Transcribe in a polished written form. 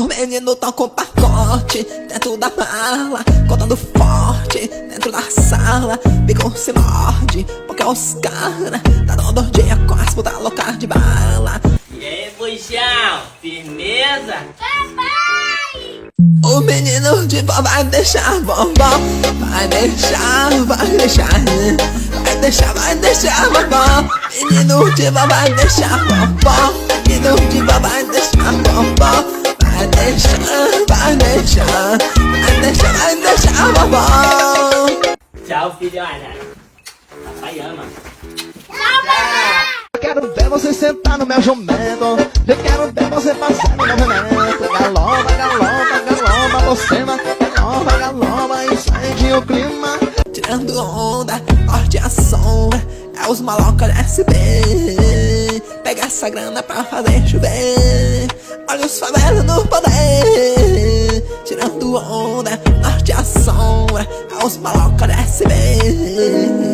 Os meninos tão com pacote dentro da mala, contando forte dentro da sala. Bico se morde, porque os cara tá todo dia com as putas loucas de bala. E aí, puxão, firmeza? O menino de vó vai deixar vovó, vai deixar vovó. Menino de vó vai deixar vovó, menino de vó vai deixar vovó. Vai deixar vovó. Tchau, filhona. Papai ama. Eu quero ver você sentar no meu jumento. Eu quero ver você passar no movimento. Galoba, galoba, galoba, você vai. Galoba, galoba, incende o clima. Tirando onda, norte a sombra, é os malocas SB. Pega essa grana pra fazer chover, olha os favelas no poder. Tirando onda, norte a sombra, é os malocas SB.